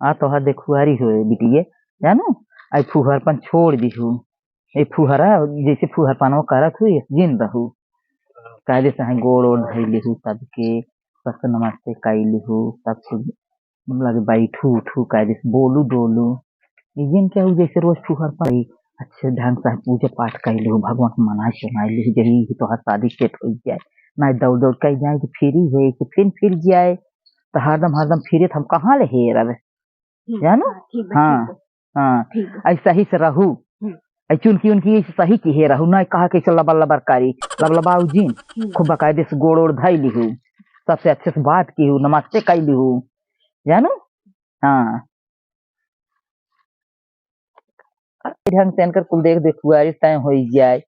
आ तो हाथ देखुआरी हो बिटिए जानो आई फुहर पन छोड़ दिहु ए फुहरा जैसे फुहर पानो करत हुई जिन रहू कायदे से हाई गोड़ ओड़ धइलिहु सबके सबसे नमस्ते कइलिहु सबके लगे बैठू उठू कायदे से बोलू डोलू जिन क्या हो जैसे रोज फुहर पर अच्छे ढंग से पूजा पाठ कइलिहु भगवान के मनाई सुनाइलिहु यही तो हर शादी सेट हो जाए ना दौड़ दौड़ कई जाए कि फ्री है कि फिर जाए तो हरदम फिरे हम कहाँ ले हेरब जानो हाँ हाँ ऐसा ही से रहू चुनकी उनकी सही की हे रहू ना कहा कैसे लबल लबर कारी लबलबाऊ जीन खूब बकायदे से गोड़ ओड़ धई लिहू सबसे अच्छे से बात की हूँ नमस्ते कई लिहू जानो हाँ ढंग से इनकर कुल देख देखुआरी तय हो जाए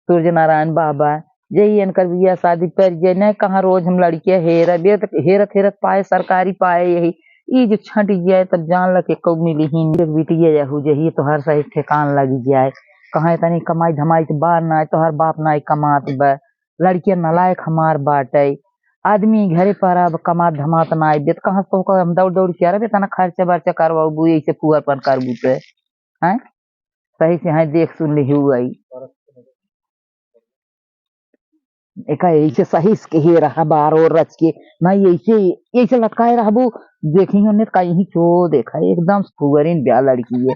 सूर्य नारायण बाबा यही इनकर बिया शादी पर जाए न कहाँ रोज हम लड़कियां हेरत हेरत पाए सरकारी पाए यही ये जो छंट जाए तब जान लगे कब मिली हिंदी बिटिया जाहू यही तो हर सही ठेकान लगी जाए कहाँ तनी कमाई धमाई से बाहर ना तो हर बाप ना कमात बा लड़कियां नलायक हमार बाटे आदमी घरे पर अब कमात धमात ना आई देत कहाँ तो हम दौड़ दौड़ के अरे तना खर्चा बर्चा करवाबू ऐसे फुहर पर करबू पे हैं सही से हाँ देख सुन ली आई एक ऐसे सही के ही रहा बार और रच के नहीं ऐसे ऐसे लटकाए रहबू देखी उन्हें कहीं चो देखा एकदम फुगरीन ब्याह लड़की है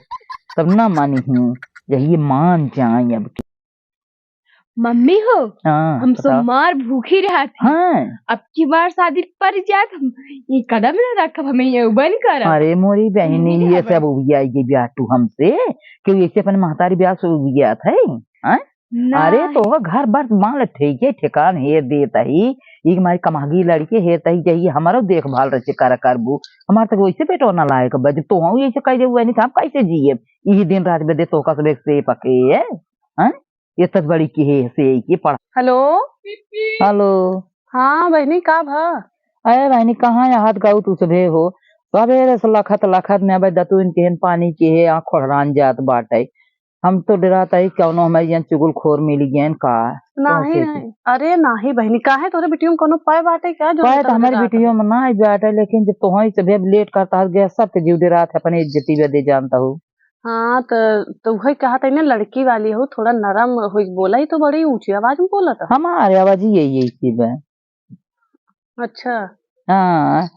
तब ना मानी हूँ यही मान जाए अब मम्मी हो हाँ हम सोमवार भूखी रहा थी हाँ अब की बार शादी पर जात हम ये कदम न रखब हमें ये बन कर अरे मोरी बहनी ये सब उबिया ये ब्याह तू हमसे क्यों ऐसे अपन महतारी ब्याह से उबिया थे अरे तो घर बार मान ठीक है ठेकान हेर देता ही एक हमारी कमागी लड़की हेरता ही चाहिए हमारा देखभाल रचे करबू हमारे तक वैसे पेटो ना लायक बज तो हम ऐसे कह देवे नहीं था हम कैसे जिए यही दिन रात में दे तो का से पके है ये सब बड़ी की है से की पढ़ हेलो हेलो हाँ बहनी का भा अरे बहनी कहाँ हाथ गाऊ तू सभे हो सवेरे से लखत ने दतु इनके पानी के है आँख खोड़ान जात बाटे हम तो डराता ही क्यों ना हमारी यहाँ चुगल खोर मिली गयन का नहीं अरे नहीं बहनी का है तोरे बेटियों कोनो पाए बाटे क्या जो पाए तो हमारी बेटियों में ना बाटे लेकिन जब तो से भेब लेट करता गया सब के जीव डरात है अपने इज्जती दे जानता हूँ हाँ तो वही कहा था ना लड़की वाली हो थोड़ा नरम हो बोला ही तो बड़ी ऊंची आवाज में बोला था हमारे आवाज ही यही चीज है अच्छा हाँ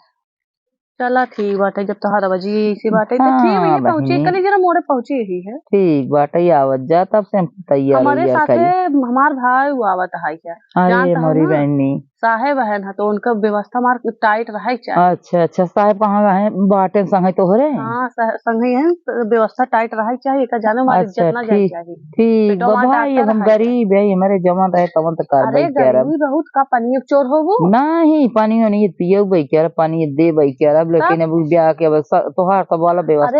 चला ठीक बात है जब तोहार आवाज इसी बात है तो ठीक है पहुंचे कल जरा मोड़े पहुंचे ही है ठीक बात है आवत जा तब से तैयार हमारे साथे हमार भाई वो आवत है क्या अरे मोरी बहनी साहेब है ना तो उनका व्यवस्था मार टाइट रहे चाहिए अच्छा अच्छा साहेब कहाँ रहे बाटे संगे तो हो रहे हाँ संगे है तो व्यवस्था टाइट रहे चाहिए का जाने हमारी इज्जत ना जाए चाहिए ठीक भाई हम गरीब है हमारे जमा रहे तवन तो कर अरे गरीबी बहुत का पानी चोर हो वो नहीं पानी नहीं पियो भाई क्या पानी दे भाई क्या लेकिन अब ब्याह के तोहार सब वाला व्यवस्था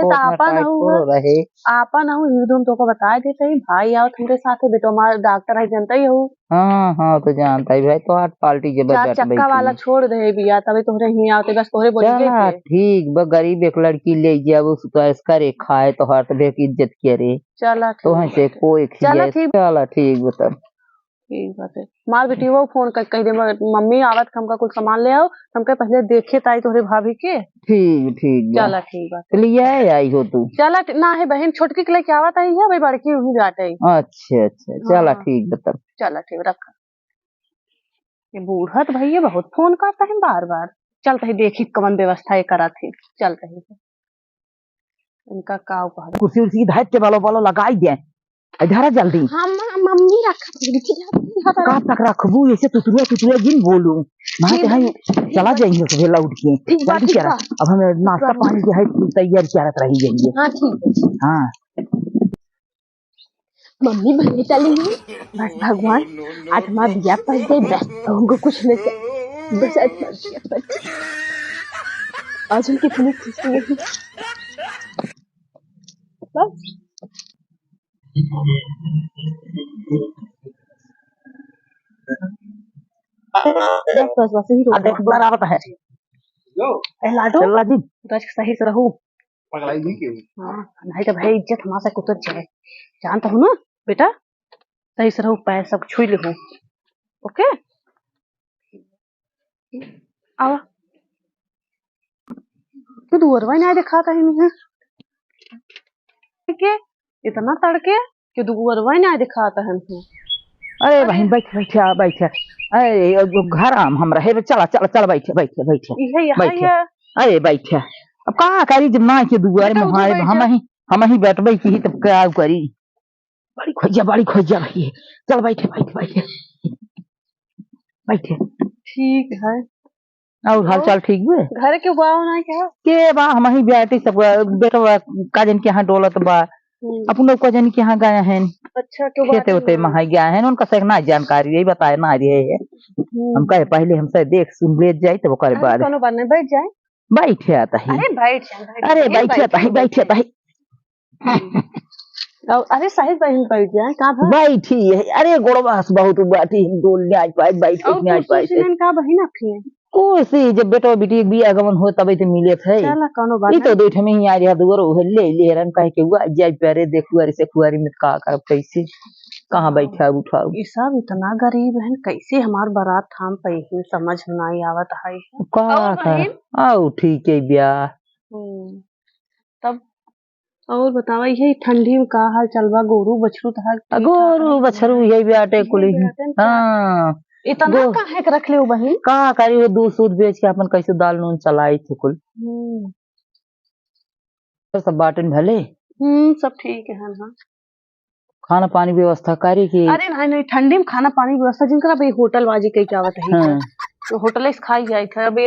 रहे आपा ना तो को बता देते ही भाई आओ तुम्हारे साथ बेटो हमारा डॉक्टर है जनता ही हो हाँ तो जानता ही भाई तो हाथ पार्टी के चार चक्का वाला छोड़ दे बिया तभी तोहरे ही आते बस तोहरे बोलिए के ठीक ब गरीब एक लड़की ले गया वो तो इसका रे खाए तो हर तो बेक इज्जत करे चला तो से कोई चला ठीक बता ठीक बात है मार बेटी वो फोन कर कह दे मम्मी आवत हमका कुछ सामान ले आओ हमके पहले देखे ताई तोहरे भाभी के ठीक चला ठीक बात लिया आई हो तू चला ना है बहन छोटकी के लेके आवत आई है भाई बड़की वही जाते अच्छा चला ठीक बता चला ठीक रखा ये बूढ़ा तो भैया बहुत फोन करता है बार बार चलते ही देखी कवन व्यवस्था करा थी चलते ही इनका काव कहा कुर्सी उर्सी धाइट के बालो लगाई दे इधर जल्दी हाँ मम्मी रखा कब तक रखबू ऐसे तुतुरिया जिन बोलू मैं तो चला जाएंगे सुबह उठ के जल्दी क्या अब हमें नाश्ता पानी के है तैयार क्या रही जाएंगे हाँ ठीक है हाँ मम्मी भले चली गई बस भगवान आज हमारा बिया पर गई बस उनको कुछ नहीं बस आज उनकी इतनी खुशी नहीं बस बस ही बराबर है लाडो जी रच सही से रहू पगलाई नहीं क्यों हां नहीं तो भाई इज्जत हमारा से कुतर जाए जानता हूं ना बेटा सही से रहू पैर सब छुई ले हूं ओके आओ दुअरवा नहीं दिखाता है के इतना तड़के कि दुअरवा नहीं दिखाता है। अरे भाई बैठ बैठा बैठा। अरे घर आम हम रहे चला चला चल बैठे बैठे बैठे बैठे। अरे बैठा अब का करी जब ना के दुआरे में हम ही बैठबे की तब क्या करी। बड़ी खोजा रही है। चल बैठे बैठे बैठे बैठे। ठीक है और हाल चाल ठीक है। घर के बा ना क्या के बा हम ही बैठे सब बेटा काजन के यहाँ डोलत बा अपन लोग काजन के यहाँ गए हैं। अच्छा क्यों खेते होते वहां गया है उनका से ना जानकारी यही बताए ना रहे है। हम कहे पहले हमसे देख सुन ले जाए तो करे बाद कोनो बात नहीं बैठ जाए। बैठे आता है। अरे बैठ जाए अरे बैठे आता है बैठे आता है। अरे साहिब बहन बैठ जाए का बैठी है। अरे गोड़वास बहुत बाटी हम डोल नहीं आज पाए बैठ नहीं आज पाए का बहन आपकी कोसी जब बेटा बेटी भी आगमन हो तब तो मिले थे। चला कोनो बात नहीं तो दो ठमे ही आ रहा दुगर ले ले रन कह के हुआ जाय प्यारे देखू अरे से कुआरी में का कर कैसे कहां बैठा उठाओ। ये सब इतना गरीब है कैसे हमार बारात थाम पे ही समझ नहीं आवत है का कर आओ ठीक है ब्याह तब और बतावा ये ठंडी में का हाल चलवा गोरू बछरू था गोरू बछरू यही बेटे कुली। हां इतना काहे के रख ले बहन का करी वो दूध सूद बेच के अपन कैसे दाल नून चलाई थे कुल। सब बाटन भले सब ठीक है हाँ। खाना पानी व्यवस्था करी की। अरे नहीं नहीं ठंडी में खाना पानी व्यवस्था जिनका भाई होटल बाजी कही चावत है तो होटल से खाई जाए था। अब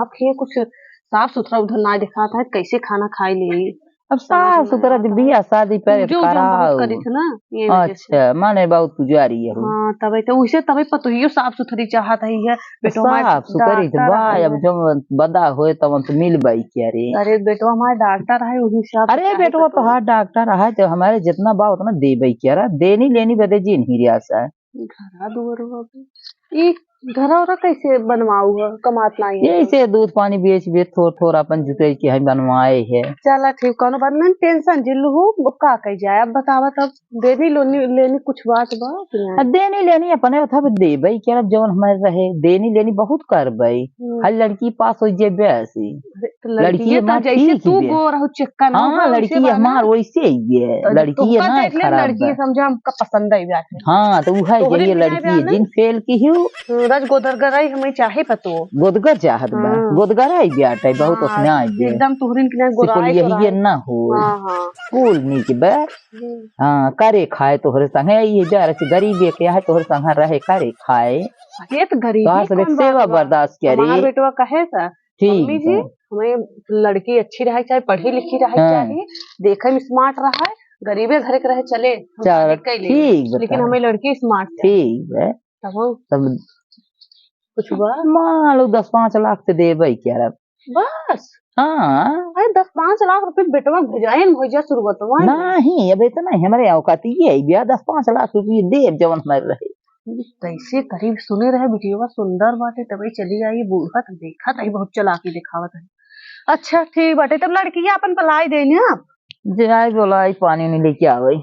आप ये कुछ साफ सुथरा उधर ना दिखाता है कैसे खाना खाई ले। अब साफ सुथरा बिया शादी पे करी थी ना ये अच्छा माने बहुत पुजारी है। हाँ तबे तो उसे तबे पतोहियो साफ सुथरी चाहत है बेटो साफ सुथरी तो भाई अब जब बदा होए तब तो मिल बाई क्या रे। अरे बेटो हमारे डॉक्टर है वही सब। अरे बेटो तो हाँ डॉक्टर है तो हमारे जितना बा उतना दे बाई क्या देनी लेनी बदे जी नहीं रियासा है। घरा दुआर घरा कैसे बनवाऊ कमात नहीं यही से दूध पानी बेच बेच थोड़ा थोड़ा अपन जुटे के हम बनवाए है। चला ठीक कोनो बात नहीं टेंशन जिल्लू हो का कह जाए अब बतावा तब देनी लेनी कुछ बात बा देनी लेनी अपने था दे भाई क्या जवन हमारे रहे देनी लेनी बहुत कर भाई हर लड़की पास हो जाए वैसी लड़की जैसे तू गोर हो चिक्का ना। हाँ लड़की हमार वैसे ही है लड़की है ना खराब लड़की समझा हमका पसंद है बैठे। हाँ तो वह ये लड़की है जिन फेल की हूँ सूरज गोदरगर हमें चाहे पतो गोदगर चाहत बा गोदगर आई ब्याटे बहुत उसने आई एकदम तुहरिन के गोराई यही ना हो कुल नी के बे। हां करे खाए तोहरे संगे ये जरा से गरीबे के है तोहरे संग रहे करे खाए ये तो गरीब तो सब सेवा बर्दाश्त करे हमार बेटवा कहे था मम्मी जी हमें लड़की अच्छी रहे चाहे पढ़ी लिखी रहे चाहे देखे में स्मार्ट रहा गरीबे घर के रहे चले ठीक लेकिन हमें लड़की स्मार्ट ठीक है तब कुछ हुआ मान लो 10-5 लाख से दे भाई क्या बस। हाँ अरे 10-5 लाख रुपए बेटवा भेजाए भेजा शुरुआत नहीं अब इतना ही हमारे औकात ये है ब्याह 10-5 लाख रुपये दे जवन हमारे रहे कैसे करीब सुने रहे वीडियो सुंदर बाटे तभी चली आई बूढ़ा तो देखा था बहुत चलाकी दिखावत है। अच्छा ठीक बाटे तब लड़की अपन पलाई देने आप जाए बोला पानी नहीं लेके आवे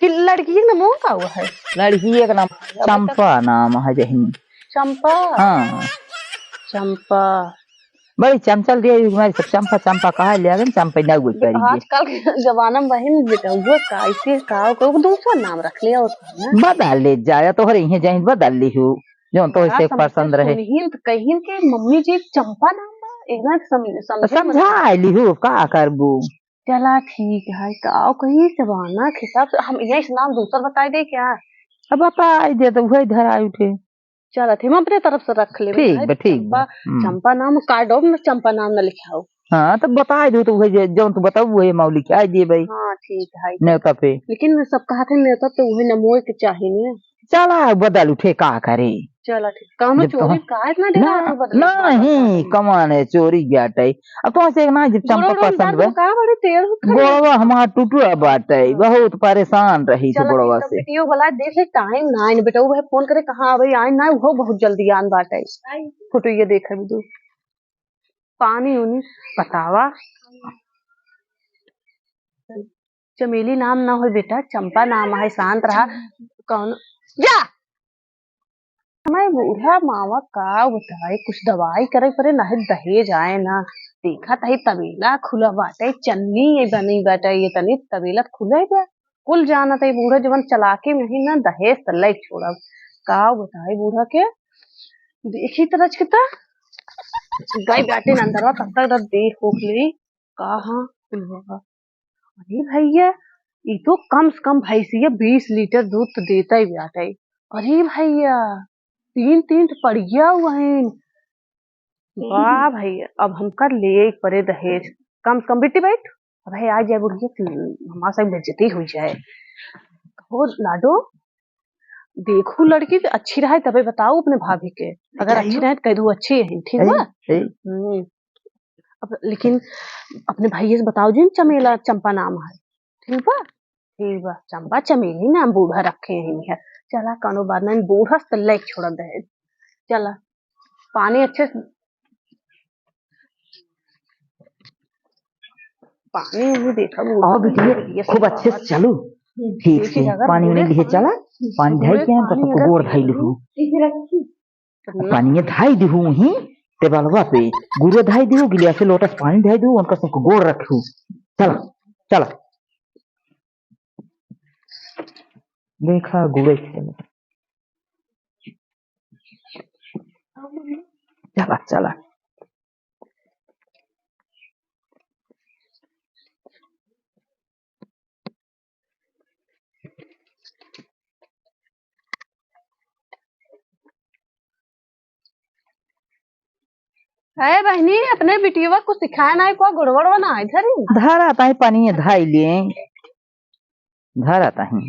कि लड़की का नाम का हुआ है लड़की का नाम चंपा नाम है जहीन चंपा। हाँ चंपा बड़ी चंचल दी हमारी सब चंपा चंपा कहा ले आगे चंपा ना गुल करी आजकल के जमाना में बहन बेटा वो कैसे का दूसरा नाम रख लिया उसने बदल ले जाया तो हरे यहीं जाइन बदल ली हूँ जो तो इसे पसंद रहे कहीं के मम्मी जी चंपा नाम एकदम समझा ली हूँ का करबू। चला ठीक है का कहीं जमाना के हिसाब से हम यही नाम दूसरा बताए दे क्या अब बता दे तो वही धरा उठे चला थे हम अपने तरफ से रख ले ठीक ठीक चंपा नाम कार्ड में चंपा नाम न लिखाओ। हाँ तो बता दो तो वही जो तू बताओ वही मौली क्या दिए भाई। हाँ ठीक है न्योता पे लेकिन सब कहा थे न्योता तो वही नमोए के चाहिए चला बदल उठे का करे। चला ठीक काम चोरी का इतना नहीं कमाने चोरी ब्याटे अब तो ऐसे ना जब चंपा पसंद है गोड़वा हमारा टूटुआ बाटे बहुत परेशान रही थी गोड़वा से वीडियो वाला देख ले टाइम ना इन बेटा वो फोन करे कहां भाई आए ना वो बहुत जल्दी आन बाटे फोटो ये देख दो पानी उनी बतावा चमेली नाम ना हो बेटा चंपा नाम है शांत रहा कौन जा मैं बूढ़ा मामा का बताए कुछ दवाई करे परे ना दहेज आए ना देखा तही तबेला खुला बाटे चन्नी ये बनी बाटे ये तनी तबेला खुला बा कुल जाना तही बूढ़ा जवन चलाके में ही ना दहेज तल्ला छोड़ा का बताए बूढ़ा के देखी तरह किता गई बाटे न अंदरवा तब तक देख होख ली कहाँ कुल होगा। अरे भैया ये तो कम से कम भैंसिया 20 लीटर दूध तो देता ही बाटे। अरे भैया 3 पड़िया हुआ है। वाह भैया अब हम कर ले परे दहेज कम से कम बेटी बैठ भाई आ जाए बुढ़िया हमारे साथ बेइज्जती हो जाए। हो लाडो देखो लड़की तो अच्छी रहे तबे बताओ अपने भाभी के अगर अच्छी रहे तो कह दू अच्छी है ठीक है। अब लेकिन अपने भैया से बताओ जी चमेला चंपा नाम है ठीक बा चंपा चमेली नाम बूढ़ा रखे हैं। चला कनो बात नहीं बूढ़ा तल्ला एक छोड़ दहेज चला पानी अच्छे से पानी नहीं देखा बिटिया खूब अच्छे से चलो ठीक से पानी नहीं लिए चला पानी ढाई के हम तो गोड़ ढाई लू पानी ढाई दू ही टेबलवा पे गुड़ ढाई दू गिलिया से लोटस पानी ढाई दू उनका सबको गोड़ रखू चला चला देखा गुड़े चला चला है बहनी अपने बिटिया को सिखाया ना को गुड़गुड़ बना इधर ही धार आता है पानी धाई लिए धार आता है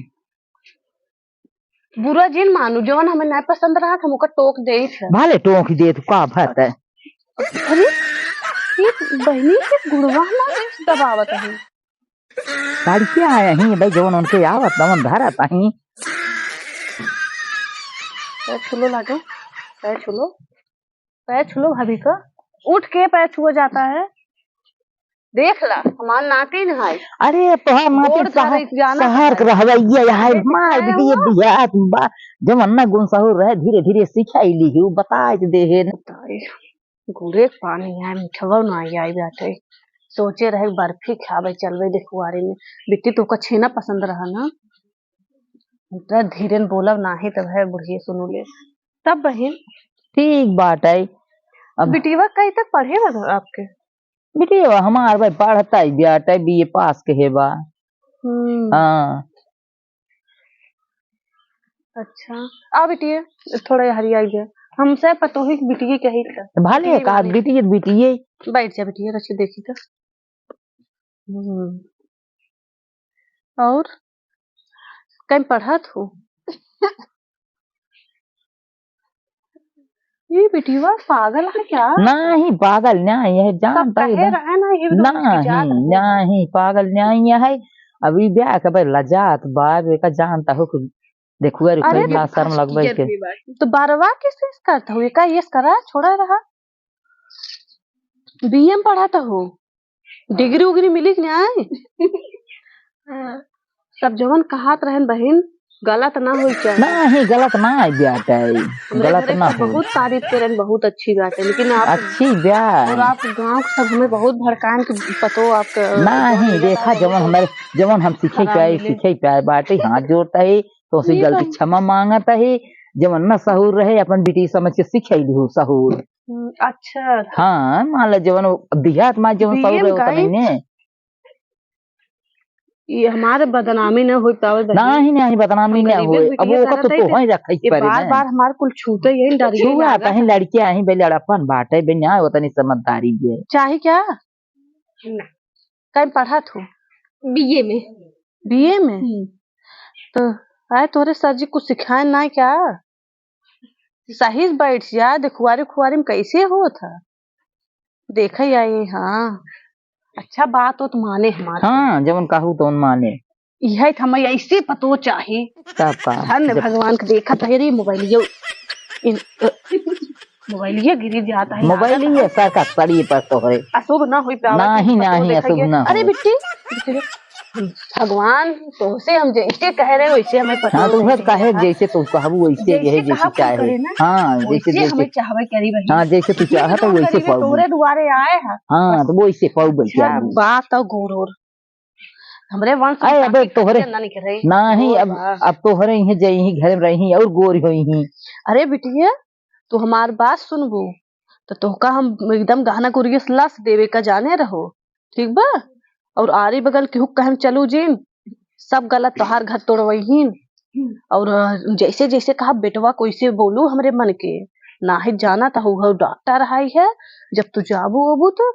बुरा जिन मानू जवन हमें नहीं पसंद रहा था मुका टोक दे भाले टोक दे तो का बात है। अरे ये बहनी के गुड़वा ना दबावत है साड़ी क्या आया ही भाई जवन उनके आवत दमन धार आता है पैर छुलो लाडो पैर छुलो भाभी का उठ के पैर छुआ जाता है देख ला हमार नाती नहाय। अरे तोहार नाती शहर के रहवैया है मार बिटिया बियात बा जवन ना गुण सहूर रहे धीरे धीरे सिखाई ली बताए दे हे गुड़े पानी है मिठवा ना आई बैठे सोचे रहे बर्फी खावे चलवे देखुआरे में बिट्टी तो का छेना पसंद रहा ना इतना धीरे बोलब नाही तब है बुढ़िया सुनो ले तब बहन ठीक बात है। अब बिटिया कहीं तक पढ़े बा आपके बिटिया हमार भाई पढ़ता है बेटा बीए पास के है बा। हाँ अच्छा आ बिटिया थोड़ा हरियाई जाए हमसे पतोही बिटिया कही था भाले का बिटिया बैठ जा बिटिया रची देखी तो और कहीं पढ़ा तू ये बिटिया पागल है क्या? नहीं पागल नहीं है जानता है नहीं पागल नहीं है अभी ब्याह के भाई लजात बाप का जानता हो देखो ना शर्म लगवाई के तो बारवा किस करता हूँ का ये करा छोड़ा रहा बीए में पढ़ाता हो डिग्री उग्री मिली कि नहीं सब जवन कहात रहन बहन गलत ना हो नहीं गलत ना है बेटा गलत ना हो बहुत तारीफ करें बहुत अच्छी बात है लेकिन आप अच्छी ब्याह और आप गांव सब हमें बहुत भड़कान के पतो आपका नहीं देखा जवन हम सीखे पाए बाटे हाथ जोड़ता है तो उसे गलती क्षमा मांगता है जवन न सहूर रहे अपन बेटी समझ के सिखाई दी सहूर। अच्छा हाँ मान लो जवन देहात में जवन सहूर रहे ये हमारे बदनामी न हो पावे नहीं बदनामी न हो अब वो तो होई रखई पर बार हमार कुल छूते यही डरिए छुआ कहीं लड़कियां ही बे लड़ापन बाटे बे न्याय होता नहीं समझदारी भी है चाहे क्या कहीं पढ़ा तू बीए में तो आए तोरे सर जी कुछ सिखाए ना क्या सही बैठ जा देखुआरी खुआरी में कैसे हो था देखा ही आई। हाँ अच्छा बात हो तो माने हमारे हाँ जब कहूँ तो माने यह हमें ऐसे पतो चाहिए धन्य भगवान के देखा तेरी मोबाइलियो गिरी जाता है मोबाइल सर का सड़ी पर तो है अशुभ ना हुई नहीं अशुभ ना अरे बिट्टी भगवान तो से हम जैसे कह रहे वैसे हमें पता हाँ तो वह कहे जैसे तू कहबू वैसे यही जैसे चाहे। हाँ जैसे वैसे हमें जैसे चाहवे करी बही। हाँ जैसे तू चाहत है वैसे पाऊ। तोरे दुआरे आए हैं। हाँ तो वैसे पाऊ अच्छा क्या बात तो गोर हमरे वंश अरे अब तोहरे नहीं कर रही नहीं अब तोहरे ही जही घर में रही और गोर हुई। अरे बिटिया तू हमार बात सुनबू तो तोहका हम एकदम गहना गुरिया लस देवे का जाने रहो ठीक बा। और आरी बगल केहू कहम चलू जीन सब गलत तोहार घर तोड़वहीन। और जैसे जैसे कहा बेटवा कैसे बोलू हमरे मन के ना ही जाना तो डॉक्टर आई है। जब तू जाबू अबू तो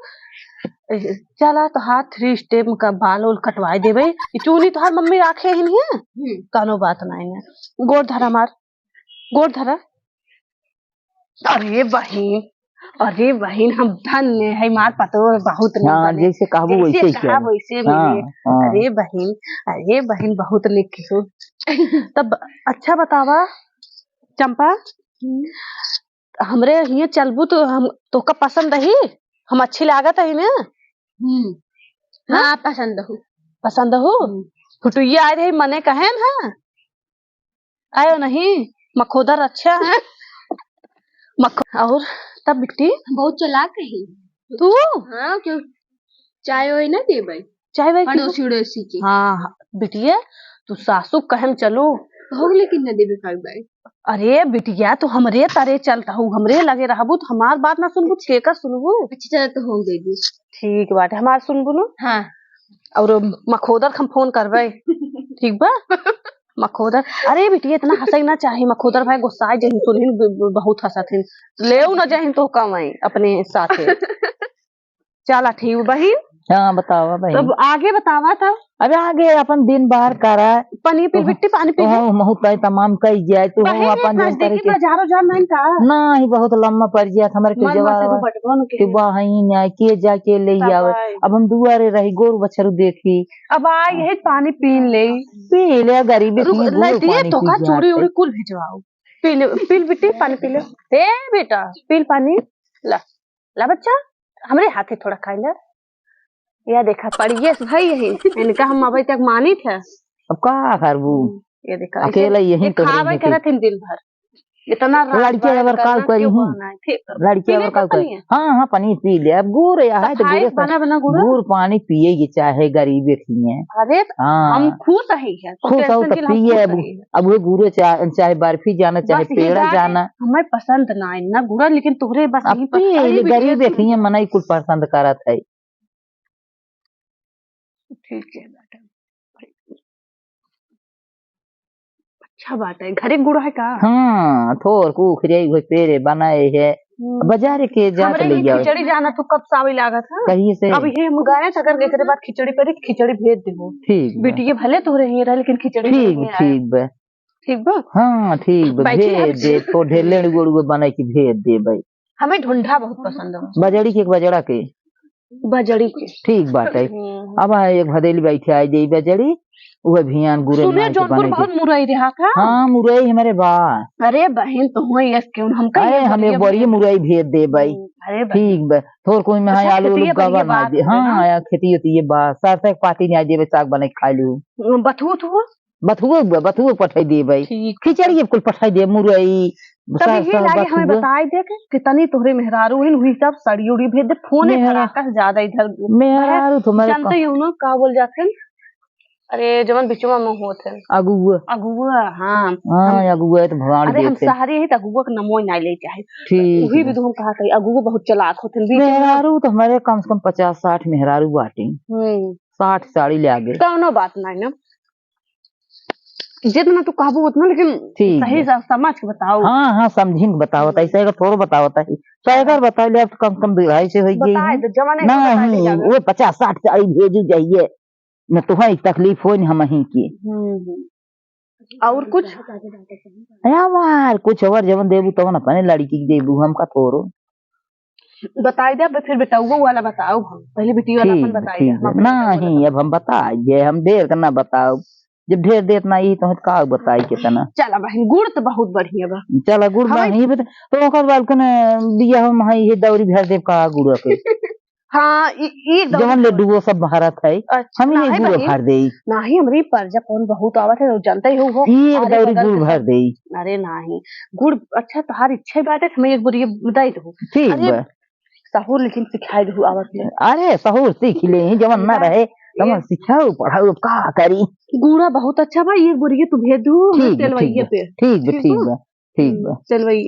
चला तो हाथ 3 स्टेप का बाल उल कटवाई देवे। चूनी तोहार मम्मी राखे ही नहीं है कानो बात नहीं है। गोड़ धरा मार गोड़ धरा। अरे बहन हम धन्य है मार पतो बहुत हाँ, जैसे कहबू वैसे कहा वैसे मिले। अरे बहन बहुत लिख हो। तब अच्छा बतावा चंपा हमरे ये चलबू तो हम तो का पसंद रही हम अच्छी लागत है ना। हाँ पसंद हो फुटुइया आए रही मने कहे ना आयो नहीं मखोदर अच्छा है। और तब बिट्टी बहुत चलाक है तू। हाँ क्यों चाय वाय ना दे भाई चाय वाय पड़ोसी उड़ोसी की। हाँ बिटिया तू सासू कहम चलो हो लेकिन न देवे भाई। अरे बिटिया तू हमरे तारे चलता हूँ हमरे लगे रहबू तो हमार बात ना सुनबू केकर सुनबू। अच्छी तरह तो हो गई ठीक बात है हमार सुनबू ना। हाँ और मखोदर हम फोन करवाए ठीक बा। मखोदर अरे बिटिया इतना हंसई ना चाहे मखोदर भाई गुस्सा जहिन सुनहिन बहुत हंसथिन ले न जहिन तो कमाई अपने साथे। चला ठीक बहिन। हाँ बतावा भाई तब आगे बतावा तब। अबे आगे अपन दिन बाहर करा पानी पी बिट्टी पानी पी महू कई तमाम कई जाए तो अपन बाजारो जा नहीं का नहीं बहुत लम्बा पड़ गया हमारे के जवाब के बाहर के जाके ले आवे। अब हम दुआरे रही गोर बछरू देखी अब आ यही पानी पी ले गरीबी तो का चोरी उड़ी कुल भिजवाओ पील बिट्टी पानी पी ले हे बेटा पील पानी ला ला बच्चा हमरे हाथे थोड़ा खाई ले। या देखा पड़िए भाई यही इनका हम अभी तक मानी थे अब का करबू ये देखा अकेला यही तो खावे करे थे दिन भर इतना लड़के अगर काल करी हूं लड़के अगर काल करी। हाँ हाँ पानी पी ले अब गुड़ है तो गुड़ पानी पिएगी चाहे गरीबे थी। अरे हम खुश है खुश हो तो पिए अब वो गुड़ चाहे बर्फी जाना चाहे पेड़ा जाना हमें पसंद ना है ना गुड़ लेकिन तुहरे बस गरीबे थी मना कुल पसंद करत है। ठीक है बेटा अच्छा बात है घरे गुड़ है का। हाँ थोर कुखरे पेड़े बनाए है बाजार के जाके ले जाओ। खिचड़ी जाना तो कब सावी लागत है कहीं से अब ये हम गए अगर एकरे बाद खिचड़ी पर खिचड़ी भेज देबो। ठीक बेटी भले तोरे ही रह लेकिन खिचड़ी ठीक बा ठीक बा। हाँ ठीक बा भेज दे तो ढेले गुड़ बना के भेज दे भाई। हमें ढूंढा बहुत पसंद है बजड़ी के बजड़ा के बजड़ी के ठीक बात है। अब एक भदेली बैठे आई जाई बजड़ी वो भियान गुरे सुने जौनपुर बहुत मुरई रहा था। हाँ मुरई हमारे बा अरे बहन तो हुई यस क्यों हम कहे हमें बड़ी मुरई भेज दे भाई। अरे ठीक बा थोर कोई में आलू उलू गवा ना दे। हाँ आया खेती होती है बा सरसों पाती नहीं दे साग बने खा लू बथुआ पठाई दे भाई खिचड़ी कुल पठाई दे मुरई हमें बताई दे कितनी तोहरे मेहरारू हुई सब सड़ी उड़ी भेज दे फोन ज्यादा इधर मेहरारू जानते हो ना का बोल जाते अरे जवन बिचवा में होते अगुआ हाँ अगुआ तो भगवान अरे हम शहरी है अगुआ के नमो नहीं ले चाहे ठीक वही भी तो हम कहा था अगुआ बहुत चलाक होते मेहरारू तो हमारे कम से कम 50-60 मेहरारू बाटे 60 साड़ी ले आगे कौनो बात नहीं ना जितना तू कहबू उतना लेकिन सही समझ के बताओ। हाँ समझी बताओ ऐसा थोड़ा बताओ सैगर बता ले कम कम 2.5 से हो गई नहीं वो 50-60 साड़ी भेजू जाइए न तुम्हारी तकलीफ हो हम ही की और कुछ यार कुछ और जवन देबू तवन अपने लड़की की देबू हमका थोड़ो बताई दे फिर बेटाऊ वाला बताओ हम पहले बेटी वाला अपन बताई नहीं अब हम बताइए हम देर करना बताओ जब ढेर देर ना ही तो का बताई कितना। चला बहन गुड़ तो बहुत बढ़िया बा चला गुड़ नहीं तो ओकर बाद कने बिया हम है ये दौरी भर देब का गुड़ के हाँ एक दम जवन लड्डू सब भरत है अच्छा हम ही नाही गुड़ बहिन भर दे नाही हमरी परजा कौन बहुत आवत है जानते ही हो एक अरे दौरी बगल गुड़ से भर सब दे अरे नहीं गुड़ अच्छा तोहार इच्छा बात है हमें एक बुरी दे दो ठीक अरे बा सहूर लेकिन सिखाई दो आवत ले अरे सहूर सीख ले जवन न हमरा रहे तमन सिखाओ पढ़ाओ का करी गुड़ा बहुत अच्छा बा ये बुरी तुम्हें दू ठीक बा तेलवइये पे ठीक बा ठीक बा ठीक बा तेलवई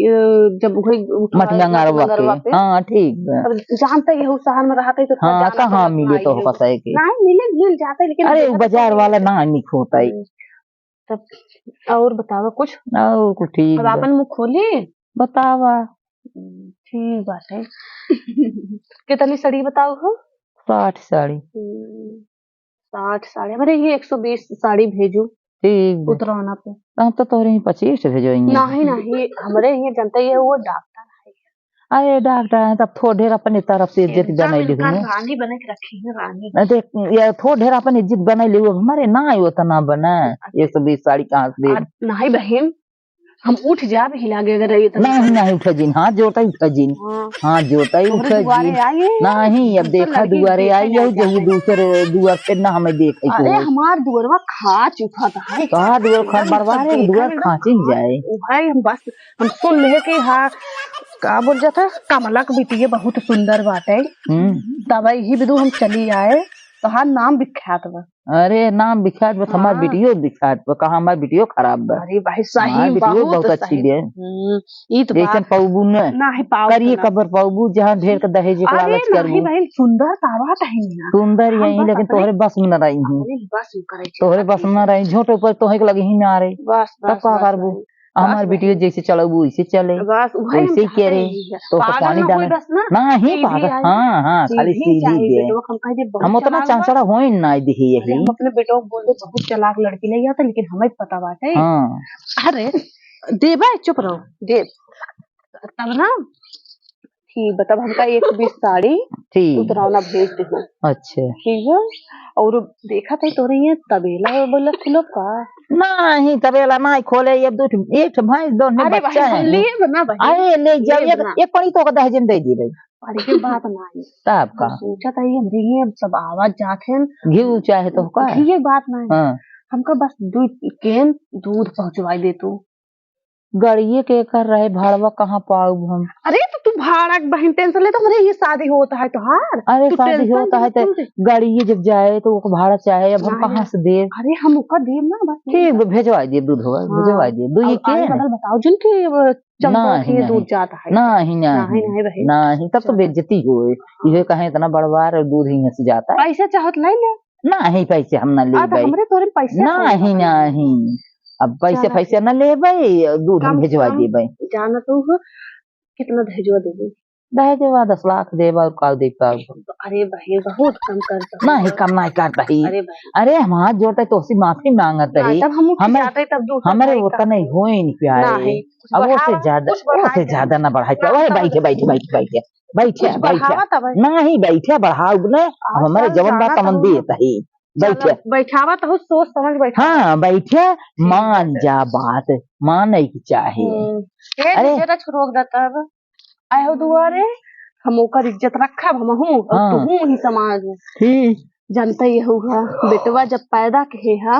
जब वही मत गंगारवा के हाँ ठीक बा अब जानते ही हो शहर में रहते तो थोड़ा हाँ जाना कहाँ तो मिले भाई तो है पता है कि नहीं मिल जाता है लेकिन अरे देखा तो बाजार कौन वाला मिलता ना निक होता है है। तब और बताओ कुछ और कुछ ठीक अब बा अपन मुंह खोली बतावा ठीक बात है कितनी सड़ी बताओ हो 60 साड़ी 60 साड़ी हमारे ये 120 साड़ी भेजो ठीक बा उतरवाना पे हम तो तोरे ही 25 भेजोएंगे नहीं नहीं हमारे यहाँ जनता ही है वो डॉक्टर अरे डॉक्टर है तब थोड़ा ढेर अपनी तरफ से है इज्जत एकदम बनाई इनका लिहूँ रानी बने के रखी है रानी देख या थोड़ा ढेर अपन इज्जत बनाई लिहूँ हमारे ना आयो तना बना 120 साड़ी कहाँ से दे नहीं बहन हम उठ जा भी हिला अगर रही तो नहीं नहीं उठा जिन हाथ जोता ही उठा जिन हाँ हाथ जोता ही तोहरे उठा दुआरे जिन आए नहीं अब हम तो देखा लड़की दुआरे देखे आई नहीं है जही जाते दूसरे दुआर पे ना हमें देखे को अरे हमार दुअरवा खा चुका था है कहा दुआर खान एकदम सब बरबारे देखा दुआर एकदम खाचिन खा जाए ओ भाई हम बस हम सुन ले कि हाँ का बोल जाता कमला की बिटिया बहुत सुंदर बात है दवाई ही बिदु हम चली आए तो हाँ नाम विख्यात बा अरे नाम विख्यात बस हमार हाँ वीडियो विख्यात बा कहा हमार वीडियो खराब बा अरे भाई हमार सही वीडियो बहुत बहुत अच्छी सही बे ई तो जैसन बात पौबू न नहीं पाओ करिए कबर पौबू जहाँ ढेर का दहेज के अरे लालच नहीं करबू भाई सुंदर तावा है ना सुंदर हम यही बस लेकिन अपने तोहरे बस में न रही हूँ अपने बस में करे तोहरे बस में न रही झूठ ऊपर तोहे के लगे ही ना रही बस तब बस का बस करबू भाई हमार बस वीडियो भाई जैसे चलबू वैसे चले बस वही हम वैसे ही चाहते करे ही है तो पागल पानी ना कोई डाले बस ना ना ही सीधी पागल आई हाँ हाँ खाली सीधी सीधी चाहिए दे बेटो हम कहे बहुत हम उतना चालाक बा चांचड़ा हो ना दिही अरे यही हम अपने बेटो को बोल दे बहुत चालाक लड़की ले आता लेकिन हमें पता बात है हाँ अरे देबा चुप रहो दे तब ना ठीक बताब हमका 120 साड़ी ठीक उतरौना भेज दे अच्छा ठीक है और देखा था तोरे ये तबेला बोला खुलो का नहीं तबेला नहीं खोले ये दो एक भैंस दोनों अरे भाई बच्चा हम है लिए बना भाई अरे ले जाओ ले एक बना एक पड़ी तो का दहेजन दे दी भाई अरे के बात ना है तब हम का सोचा था ये हमरे ये सब आवाज जात है घी चाहे तो का ये बात ना है हाँ हमका बस दूध पहुंचवाई दे तू गड़िए के कर रहे भाड़वा कहाँ पाऊ हम अरे तो तू भाड़ा की बहन टेंशन ले तो हमारे ये शादी होता है तोहार अरे तू शादी टेंशन होता है तो बिल्कुल दे गाड़िए जब जाए तो वो भाड़ा चाहे अब हम नहीं कहाँ से दे अरे हम ओका देब ना बस ठीक बा, भेजवा दिए दूध होगा भेजवा दिए दूध ये अब आगे के बगल बताओ जिन के चंपा नहीं के नहीं दूध जाता है नहीं नहीं नहीं नहीं बहन नहीं तब तो बेइज्जती हुए ये कहे इतना बड़वार और दूध ही से जाता है पैसा चाहत ले ले नहीं पैसे हम न ले आ तो हमरे तोरे पैसे नहीं नहीं अब पैसे चला पैसे न ले दूध हम कम भेजवा कम दिए जाना तू कितना भेजवा देबे भेजवा 10 लाख देवा और का दे का अरे भाई बहुत कम करता नहीं कम नहीं करता ही अरे भाई अरे हम हाथ जोड़ते तो उसी माफी मांगत ना ही तब हम हमें जाते तब दूसरा हमारे भाई वो का नहीं हो ही नहीं प्यारे नहीं अब उससे ज्यादा ना बढ़ाए ओए बैठे बैठे बैठे बैठे बैठे कुछ बैठे बढ़ावा तब नहीं बैठे बढ़ाओ ने हमारे जवन बात तमन देता ही बैठे बैठावा तो सोच समझ बैठा हाँ बैठे मान जा बात माने की चाहे अरे जरा रोक देता अब आए हो दुआरे हम ओकर इज्जत रखा हम हूँ हाँ। तू हूँ ही समाज में ठीक जानता ही होगा बेटवा जब पैदा कहे हा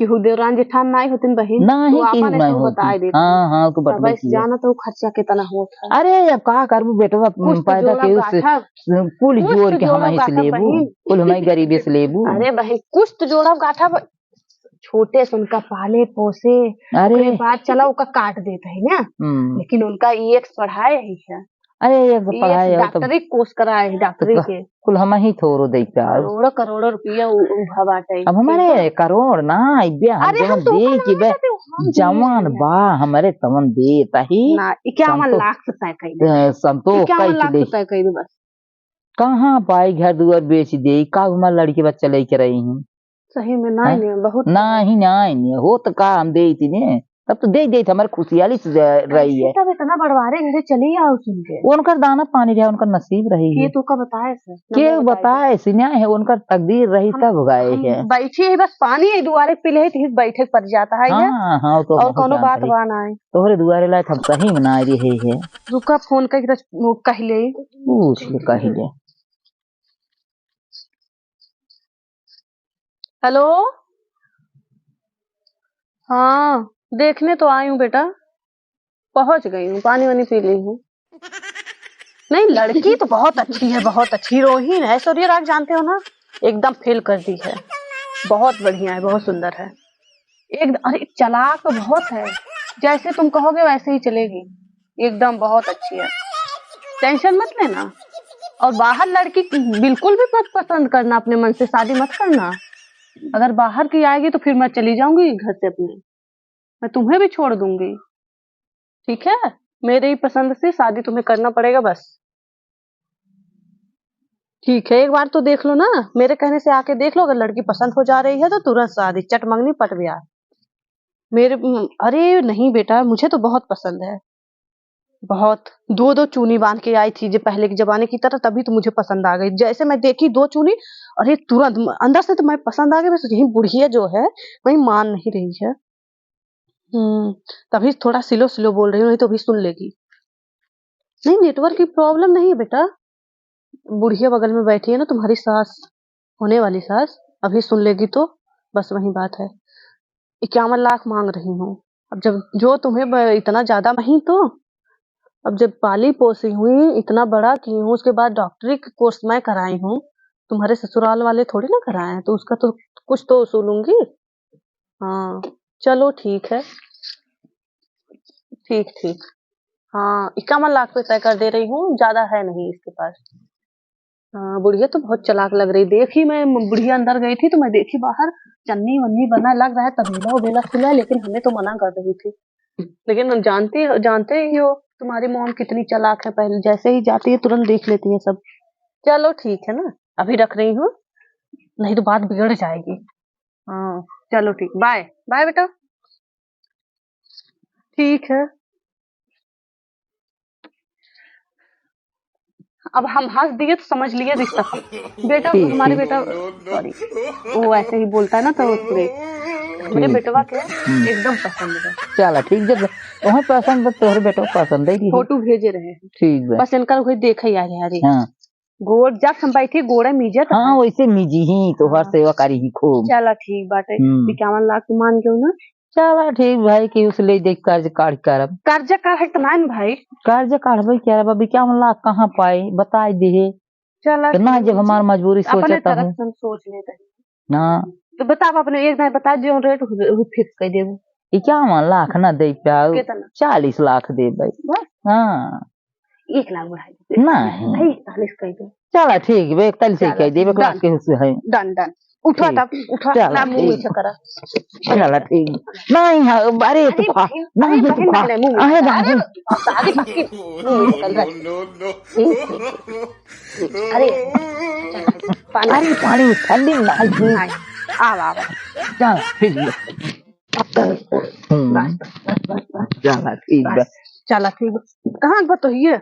कि देवरान जेठान नहीं होतिन बहन नहीं तो की आपन नहीं तो बता होती दे हाँ हाँ तू बटवे की जाना तो खर्चा कितना होता अरे अब का करबू बेटवा कुछ तो पैदा जोड़ा के उस गाठा कुल कुछ जोड़ तो के हम जोड़ा ही से गाठा लेबू बहन कुल हम गरीबी से लेबू अरे बहन कुछ तो जोड़ा गाठा छोटे से उनका पाले पोसे अरे ओकरे बाद चला उनका काट देता है ना लेकिन उनका ईएक्स पढ़ाए ही है अरे एक तो पढ़ाई है तो डॉक्टरी कोर्स कराए है डॉक्टरी के कुल हम ही थोड़ो दे करोड़ों करोड़ों रुपया उभा बाटे अब हमारे करोड़ ना इब्बे हम अरे हम जवन दे तो कि बे जवान बा हमारे तमन दे तही ना 51 लाख से तय कर दे संतोष 51 लाख कह से तय कर दे बस कहाँ पाई घर दुआर बेच दे का हमारे लड़की बच्चा लेके रही हूँ सही में नहीं नहीं बहुत नहीं नहीं हो तो का हम दे ने तब तो दे हमारे खुशहाली से रही है तब इतना बड़वारे घरे चली आओ सुन के उनका दाना पानी रहा उनका नसीब रही ये है तो का बताए सर के बताए सिन्या है उनका तकदीर रही तब गए है बैठे है बस पानी है दुआरे पे ले तो बैठे पड़ जाता है हाँ हाँ तो और कोनो बात बाना है तोहरे दुआरे लायक हम सही मना रहे है रुका फोन करके कह ले पूछ ले कह ले हेलो। हाँ, देखने तो आई हूँ बेटा, पहुंच गई हूँ, पानी वानी पी ली हूँ। नहीं, लड़की तो बहुत अच्छी है, बहुत अच्छी हीरोइन है। ऐश्वर्या राय जानते हो ना, एकदम फेल कर दी है। बहुत बढ़िया है, बहुत सुंदर है। एक अरे चालाक तो बहुत है, जैसे तुम कहोगे वैसे ही चलेगी, एकदम बहुत अच्छी है, टेंशन मत लेना। और बाहर लड़की बिल्कुल भी मत पसंद करना, अपने मन से शादी मत करना। अगर बाहर की आएगी तो फिर मैं चली जाऊंगी घर से अपने, मैं तुम्हें भी छोड़ दूंगी। ठीक है, मेरे ही पसंद से शादी तुम्हें करना पड़ेगा बस। ठीक है, एक बार तो देख लो ना, मेरे कहने से आके देख लो, अगर लड़की पसंद हो जा रही है तो तुरंत शादी, चट मंगनी पट ब्याह। मेरे अरे नहीं बेटा, मुझे तो बहुत पसंद है, बहुत। दो दो चूनी बांध के आई थी जो पहले के जमाने की तरह, तभी तो मुझे पसंद आ गई। जैसे मैं देखी दो चूनी, अरे तुरंत अंदर से तो मैं पसंद आ गई, बस यही बुढ़िया जो है वही मान नहीं रही है। तभी थोड़ा स्लो स्लो बोल रही हूँ, नहीं तो भी सुन लेगी। नहीं, नेटवर्क की प्रॉब्लम नहीं है बेटा, बुढ़िया बगल में बैठी है ना तुम्हारी सास, होने वाली सास, अभी सुन लेगी तो बस वही बात है। 51 लाख मांग रही हूँ। अब जब जो तुम्हें इतना ज्यादा नहीं तो, अब जब पाली पोसी हुई, इतना बड़ा की हूँ, उसके बाद डॉक्टरी का कोर्स मैं कराई हूँ, तुम्हारे ससुराल वाले थोड़ी ना कराए हैं, तो उसका तो कुछ तो वसूलूंगी। हाँ चलो ठीक है, ठीक ठीक। हाँ, 51 लाख पे तय कर दे रही हूँ, ज्यादा है नहीं इसके पास। हाँ, बुढ़िया तो बहुत चालाक लग रही, देखी मैं, बुढ़िया अंदर गई थी तो मैं देखी बाहर चन्नी वन्नी बना, लग रहा है तबेला उबेला खुला है, लेकिन हमें तो मना कर रही थी। लेकिन जानते ही हो तुम्हारी मॉम कितनी चालाक है, पहले जैसे ही जाती है तुरंत देख लेती है सब। चलो ठीक है ना, अभी रख रही हूँ, नहीं तो बात बिगड़ जाएगी। हाँ चलो ठीक, बाय बाय बेटा। ठीक है, अब हम हंस दिए तो समझ लिए रिश्ता बेटा, ठीक हमारे ठीक। बेटा, सॉरी, वो ऐसे ही बोलता है ना तो उसमें मेरे ठीक बेटवा के ठीक। एकदम पसंद है। चला ठीक, जब तुम्हें पसंद है तोहरे बेटा को पसंद ही फोटो भेजे रहे हैं, ठीक है। बस इनका कोई देखा ही आ गया। अरे हाँ गोड़ जब हम बैठी गोड़ा मीजत हाँ, है। वैसे मिजी ही तो हर हाँ, सेवा करी ही खूब। चला ठीक बात है, 51 लाख मान गयो ना। चला ठीक भाई, कि उस ले दे कर्ज काट करब, कर्जा का है तो नान भाई। कर्ज काटबे क्या बाबी, क्या लाख कहाँ पाए बताए दे। चला तो ना जब हमार मजबूरी अपने सोचता तरफ हूँ से हम सोच लेते हैं। ना, तो बताओ अपने एक ना बता जो रेट फिक्स कर देबो। 51 लाख ना दे पाओ, कितना? 40 लाख दे भाई। बस हाँ 1 लाख बढ़ा दे, नहीं, नहीं 41 कर दे। चला ठीक बे, कल से चला कह दे डन लाख के हुस्से है। डन डन, उठा ठीक, तब उठा चला ना, मुंह ठीक, मीठा करा। चला ठीक। नहीं हाँ, अरे तू अरे खा, बहन, नहीं अरे तू बहन खा, कहले मुंह अरे मीठा करा, नहीं अरे शादी पक्की मुंह मीठा कर रहा। ठीक ठीक ठीक, अरे चला पानी, अरे पानी ठंडी में डाल दे। हाय आवा आवा, चल ठीक है। बस बस बस बस चला ठीक है। बस, चला ठीक। कहाँ बताइए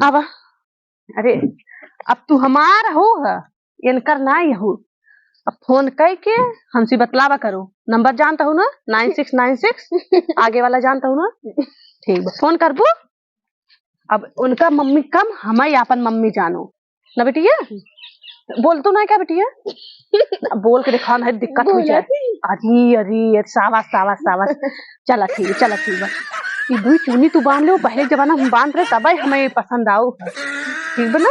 अब, अरे अब तू हमारा हो है, इनकर ना हो। अब फोन करके हमसे बतलावा करो, नंबर जानता हूँ ना 9696, आगे वाला जानता हूँ ना। ठीक है, फोन कर दो। अब उनका मम्मी कम, हमारी अपन मम्मी जानो ना बेटिया, बोल तो ना क्या बेटिया, अब बोल के दिखा ना, दिक्कत हो जाए। अरे अरे सावास सावास सावास, चला ठीक है, चला ठीक है। ये दुई चुनी तू बांध लो, पहले जमाना हम बांध रहे तब हमें पसंद आओ, ठीक बना।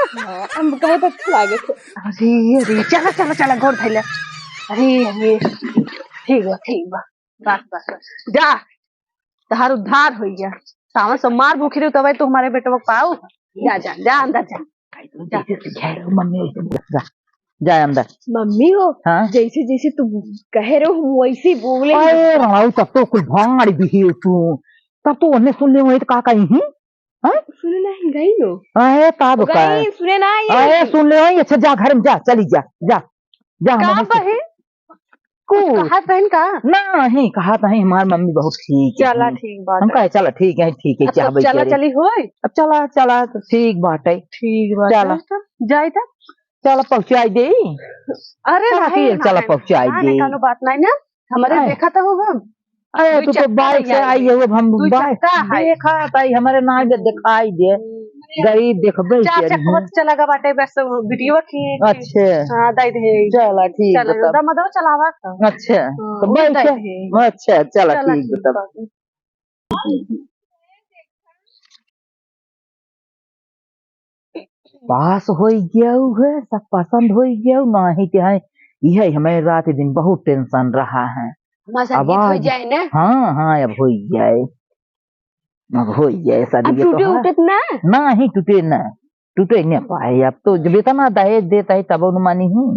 हमको बहुत अच्छा लगे। अरे अरे चला चला चला गोड़ धैले, अरे अरे ठीक बा, बस बस बस जा, तहार उद्धार हो गया। सावन सोमवार भूखी रही तब तो हमारे बेटे को पाओ। जा जा जा अंदर जा, जा। मम्मी वैसे बोला, जा जा अंदर। मम्मी हो, हाँ जैसे जैसे तुम कह रहे हो हम वैसे ही बोले। अरे राव, तब तो कुछ भांग दी तू, तब तो उन्हें सुन ले वही तो का कही ही। सुने नहीं गई नो, अरे तब का, गई सुने ना ये अरे सुन ले वही। अच्छा जा घर में, जा चली जा, जा जा कहाँ बहन, कुछ कहा बहन का नहीं कहा था हमारी मम्मी बहुत ठीक है। चला ठीक बात हम है, कहे चला ठीक है चाह अब चला चली हो, अब चला चला तो ठीक बात है। ठीक बात चला है, जाए था। चला पहुँचाई दे, अरे चला नहीं फिर चला पहुँचाई दे। कानो बात नहीं ना, हमारे अरे, देखा था होगा। अरे तू तो बाइक से आई है, अब हम दुई बाइक चक्का है। देखा था हमारे नाग दिखाई दे। गरीब देखबे चाचा करी बहुत चला गा बाटे बस वीडियो खींच अच्छा हाँ दाई दे चला ठीक चला बता दम चलावा था अच्छा हाँ, तो वो बैठ दाई दे अच्छा चला चला ठीक ठीक बता बाटे। पास हो गया है सब पसंद हो गया नहीं क्या है यह हमें रात दिन बहुत टेंशन रहा है मसंगीत हो आवाज जाए ना हाँ हाँ अब हो जाए अब हो जाए शादी अब के टूटे तो उटे ना ना ही टूटे न पाए अब तो जब इतना दहेज देता है तब अनुमानी हूँ